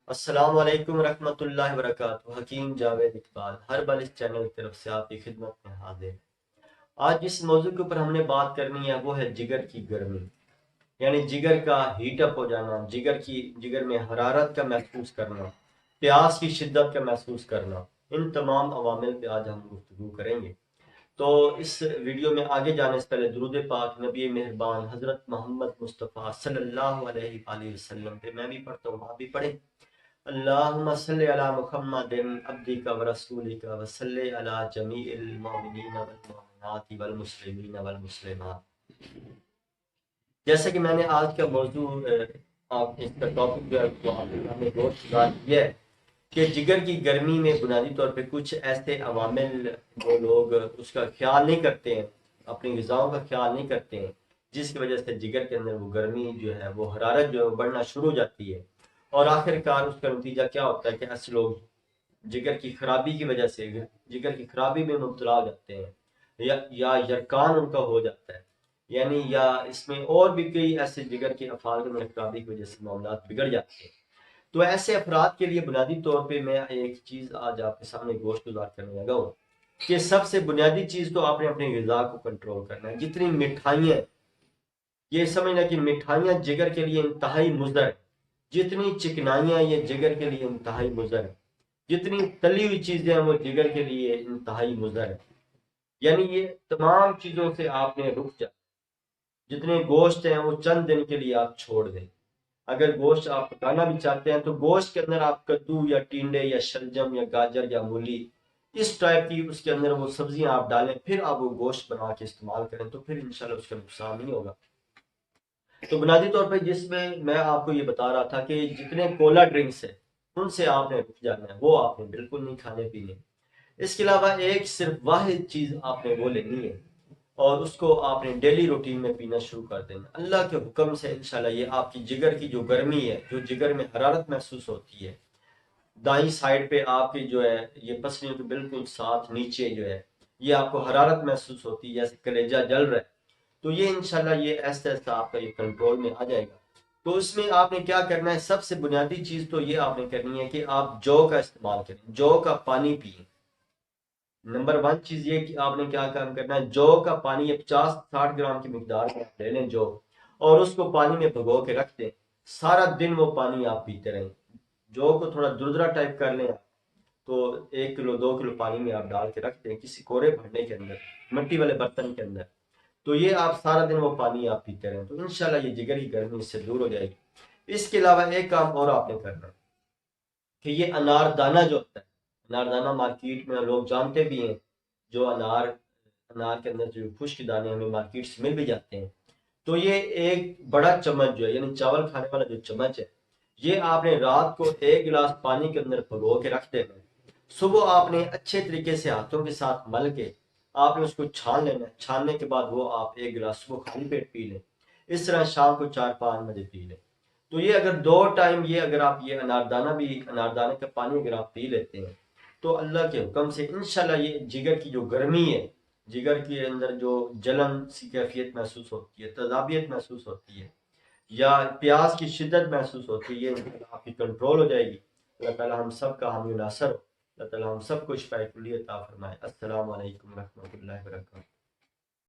السلام علیکم ورحمۃ اللہ وبرکاتہ۔ حکیم جاوید اقبال ہر بل اس چینل کی طرف سے آپ کی خدمت میں حاضر۔ آج جس موضوع کے اوپر ہم نے بات کرنی ہے وہ ہے جگر کی گرمی، یعنی جگر کا ہیٹ اپ ہو جانا، جگر میں حرارت کا محسوس کرنا، پیاس کی شدت کا محسوس کرنا۔ ان تمام عوامل پہ آج ہم گفتگو کریں گے۔ تو اس ویڈیو میں آگے جانے سے پہلے درود پاک نبی مہربان حضرت محمد مصطفیٰ صلی اللہ علیہ وآلہ وسلم پہ میں بھی پڑھتا ہوں، آپ بھی پڑھیں۔ اللہم صلی علی محمد عبدک و رسولک و صلی علی جمیع المؤمنین والمؤمنات والمسلمین والمسلمات۔ جیسے کہ میں نے آج کا موضوع آپ اس کا ٹاپک جو ہے وہ آپ کے سامنے گوشت گزار کیا ہے کہ جگر کی گرمی میں بنیادی طور پہ کچھ ایسے عوامل جو لوگ اس کا خیال نہیں کرتے ہیں، اپنی غذاؤں کا خیال نہیں کرتے ہیں، جس کی وجہ سے جگر کے اندر وہ گرمی جو ہے وہ حرارت جو ہے وہ بڑھنا شروع ہو جاتی ہے، اور آخر کار اس کا نتیجہ کیا ہوتا ہے کہ ایسے لوگ جگر کی خرابی کی وجہ سے جگر کی خرابی میں مبتلا ہو جاتے ہیں، یا یرکان ان کا ہو جاتا ہے، یعنی یا اس میں اور بھی کئی ایسے جگر کے افعال کے خرابی کی وجہ سے معاملات بگڑ جاتے ہیں۔ تو ایسے افراد کے لیے بنیادی طور پہ میں ایک چیز آج آپ کے سامنے گوشت گزار کرنے لگا ہوں کہ سب سے بنیادی چیز تو آپ نے اپنی غذا کو کنٹرول کرنا ہے۔ جتنی مٹھائیاں، یہ سمجھنا کہ مٹھائیاں جگر کے لیے انتہائی مضر ہیں، جتنی چکنائیاں یہ جگر کے لیے انتہائی مضر ہیں، جتنی تلی ہوئی چیزیں ہیں وہ جگر کے لیے انتہائی مضر ہیں، یعنی یہ تمام چیزوں سے آپ نے رک جائے۔ جتنے گوشت ہیں وہ چند دن کے لیے آپ چھوڑ دیں۔ اگر گوشت آپ پکانا بھی چاہتے ہیں تو گوشت کے اندر آپ کدو یا ٹینڈے یا شلجم یا گاجر یا مولی اس ٹائپ کی اس کے اندر وہ سبزیاں آپ ڈالیں، پھر آپ وہ گوشت بنا کے استعمال کریں تو پھر انشاءاللہ اس کا نقصان نہیں ہوگا۔ تو بنیادی طور پہ جس میں آپ کو یہ بتا رہا تھا کہ جتنے کولا ڈرنکس ہیں ان سے آپ نے رک جانا ہے، وہ آپ نے بالکل نہیں کھانے پینے۔ اس کے علاوہ ایک صرف واحد چیز آپ نے وہ لینی ہے اور اس کو آپ نے ڈیلی روٹین میں پینا شروع کر دینا۔ اللہ کے حکم سے انشاءاللہ یہ آپ کی جگر کی جو گرمی ہے، جو جگر میں حرارت محسوس ہوتی ہے، دائیں سائڈ پہ آپ کی جو ہے یہ پسلیوں کے بالکل ساتھ نیچے جو ہے یہ آپ کو حرارت محسوس ہوتی ہے، جیسے کلیجہ جل رہا ہے، تو یہ انشاءاللہ یہ ایسا ایسا آپ کا یہ کنٹرول میں آ جائے گا۔ تو اس میں آپ نے کیا کرنا ہے، سب سے بنیادی چیز تو یہ آپ نے کرنی ہے کہ آپ جو کا استعمال کریں، جو کا پانی پئیں۔ نمبر 1 چیز یہ کہ آپ نے کیا کام کرنا ہے، جو کا پانی 50-60 گرام کی مقدار میں لے لیں جو، اور اس کو پانی میں بھگو کے رکھ دیں۔ سارا دن وہ پانی آپ پیتے رہیں۔ جو کو تھوڑا دردرا ٹائپ کر لیں تو 1 کلو 2 کلو پانی میں آپ ڈال کے رکھ دیں کسی کورے بھرنے کے اندر، مٹی والے برتن کے اندر، تو یہ آپ سارا دن وہ پانی آپ پیتے رہیں تو انشاءاللہ یہ جگر کی گرمی اس سے دور ہو جائے گی۔ اس کے علاوہ ایک کام اور آپ نے کرنا ہے کہ یہ انار دانہ جو ہوتا ہے، انار دانہ مارکیٹ میں لوگ جانتے بھی ہیں، جو انار کے اندر جو خشک دانے ہمیں مارکیٹ سے مل بھی جاتے ہیں، تو یہ ایک بڑا چمچ جو ہے، یعنی چاول کھانے والا جو چمچ ہے، یہ آپ نے رات کو 1 گلاس پانی کے اندر بھگو کے رکھ دینا ہے۔ صبح آپ نے اچھے طریقے سے ہاتھوں کے ساتھ مل کے آپ نے اس کو چھان لینا ہے۔ چھاننے کے بعد وہ آپ 1 گلاس صبح خالی پیٹ پی لیں، اس طرح شام کو 4-5 بجے پی لیں۔ تو یہ اگر 2 ٹائم یہ اگر آپ یہ اناردانے کا پانی اگر آپ پی لیتے ہیں تو اللہ کے حکم سے انشاءاللہ یہ جگر کی جو گرمی ہے، جگر کے اندر جو جلن سی کیفیت محسوس ہوتی ہے، تذابیت محسوس ہوتی ہے یا پیاس کی شدت محسوس ہوتی ہے، یہ آپ کی کنٹرول ہو جائے گی۔ اللہ تعالی ہم سب کا حامی و ناصر ہو۔ اللہ تعالی ہم سب کو شفاء کلیہ عطا فرمائے۔ السلام علیکم ورحمۃ اللہ وبرکاتہ۔